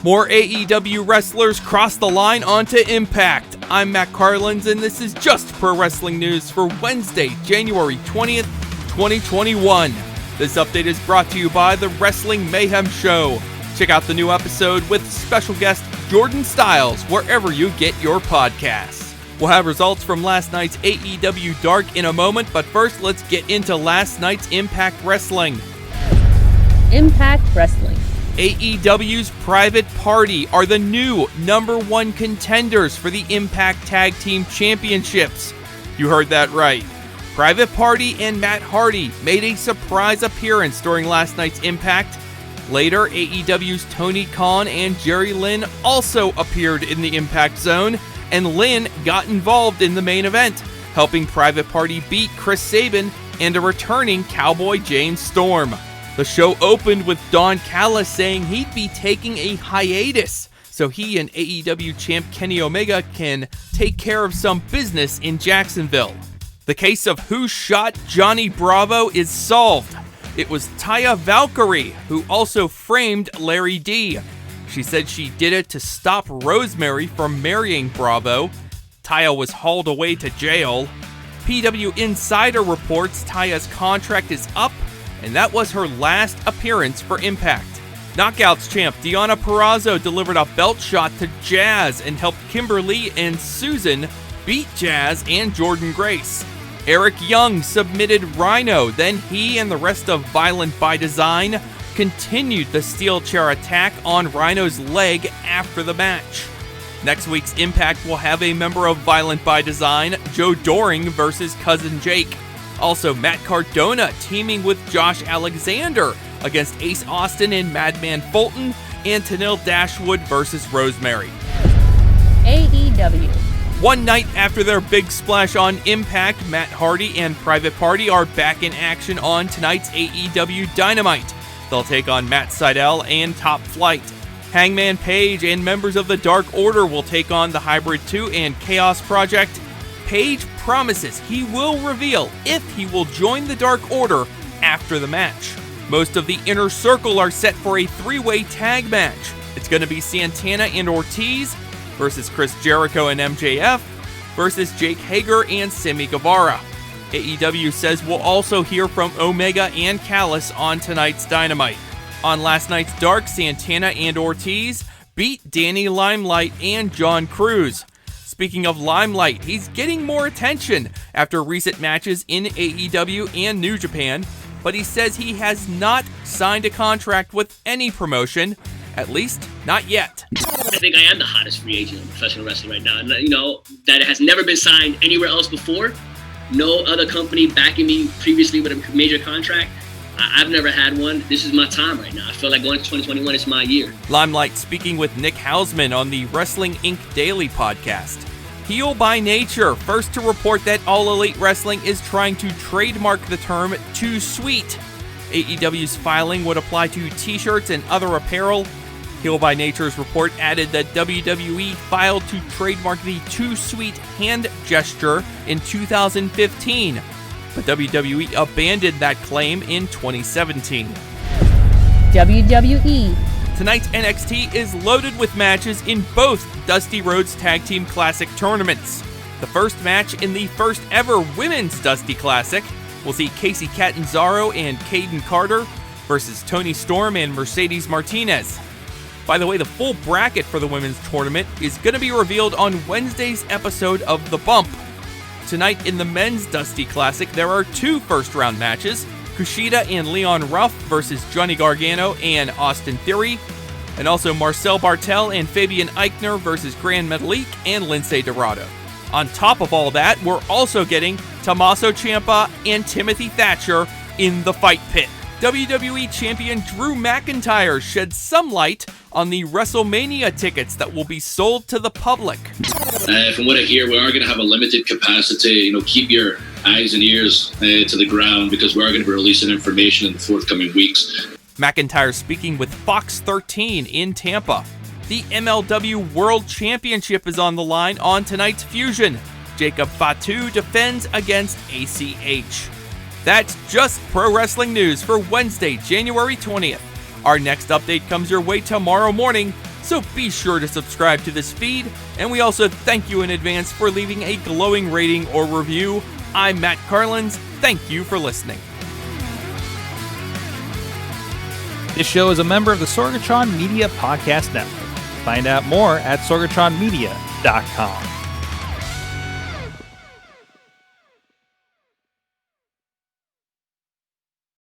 More AEW wrestlers cross the line onto Impact. I'm Matt Carlins, and this is Just Pro Wrestling News for Wednesday, January 20th, 2021. This update is brought to you by the Wrestling Mayhem Show. Check out the new episode with special guest Jordan Styles wherever you get your podcasts. We'll have results from last night's AEW Dark in a moment, but first let's get into last night's Impact Wrestling. Impact Wrestling. AEW's Private Party are the new #1 contenders for the Impact Tag Team Championships. You heard that right. Private Party and Matt Hardy made a surprise appearance during last night's Impact. Later, AEW's Tony Khan and Jerry Lynn also appeared in the Impact Zone, and Lynn got involved in the main event, helping Private Party beat Chris Sabin and a returning Cowboy James Storm. The show opened with Don Callis saying he'd be taking a hiatus so he and AEW Champ Kenny Omega can take care of some business in Jacksonville. The case of who shot Johnny Bravo is solved. It was Taya Valkyrie who also framed Larry D. She said she did it to stop Rosemary from marrying Bravo. Taya was hauled away to jail. PW Insider reports Taya's contract is up, and that was her last appearance for Impact. Knockouts champ Deonna Purrazzo delivered a belt shot to Jazz and helped Kimberly and Susan beat Jazz and Jordan Grace. Eric Young submitted Rhino, then he and the rest of Violent by Design continued the steel chair attack on Rhino's leg after the match. Next week's Impact will have a member of Violent by Design, Joe Doring versus Cousin Jake. Also, Matt Cardona teaming with Josh Alexander against Ace Austin and Madman Fulton, and Tenille Dashwood versus Rosemary. AEW. One night after their big splash on Impact, Matt Hardy and Private Party are back in action on tonight's AEW Dynamite. They'll take on Matt Sydal and Top Flight. Hangman Page and members of the Dark Order will take on the Hybrid 2 and Chaos Project. Page promises he will reveal if he will join the Dark Order after the match. Most of the Inner Circle are set for a three-way tag match. It's going to be Santana and Ortiz versus Chris Jericho and MJF versus Jake Hager and Sammy Guevara. AEW says we'll also hear from Omega and Callis on tonight's Dynamite. On last night's Dark, Santana and Ortiz beat Danny Limelight and John Cruz. Speaking of Limelight, he's getting more attention after recent matches in AEW and New Japan, but he says he has not signed a contract with any promotion, at least not yet. I think I am the hottest free agent in professional wrestling right now. And, that it has never been signed anywhere else before. No other company backing me previously with a major contract. I've never had one. This is my time right now. I feel like going to 2021 is my year. Limelight speaking with Nick Hausman on the Wrestling Inc. Daily podcast. Heel by Nature, first to report that All Elite Wrestling is trying to trademark the term Too Sweet. AEW's filing would apply to t-shirts and other apparel. Heel by Nature's report added that WWE filed to trademark the Too Sweet hand gesture in 2015. But WWE abandoned that claim in 2017. WWE. Tonight's NXT is loaded with matches in both Dusty Rhodes Tag Team Classic tournaments. The first match in the first ever Women's Dusty Classic will see Kacy Catanzaro and Caden Carter versus Toni Storm and Mercedes Martinez. By the way, the full bracket for the women's tournament is going to be revealed on Wednesday's episode of The Bump. Tonight in the Men's Dusty Classic, there are two first-round matches, Kushida and Leon Ruff versus Johnny Gargano and Austin Theory, and also Marcel Bartel and Fabian Eichner versus Gran Metalik and Lince Dorado. On top of all that, we're also getting Tommaso Ciampa and Timothy Thatcher in the fight pit. WWE Champion Drew McIntyre shed some light on the WrestleMania tickets that will be sold to the public. From what I hear, we are going to have a limited capacity. Keep your eyes and ears to the ground because we are going to be releasing information in the forthcoming weeks. McIntyre speaking with Fox 13 in Tampa. The MLW World Championship is on the line on tonight's Fusion. Jacob Fatu defends against ACH. That's Just Pro Wrestling News for Wednesday, January 20th. Our next update comes your way tomorrow morning, So be sure to subscribe to this feed, and we also thank you in advance for leaving a glowing rating or review. I'm Matt Carlins. Thank you for listening. This show is a member of the Sorgatron Media Podcast Network. Find out more at sorgatronmedia.com.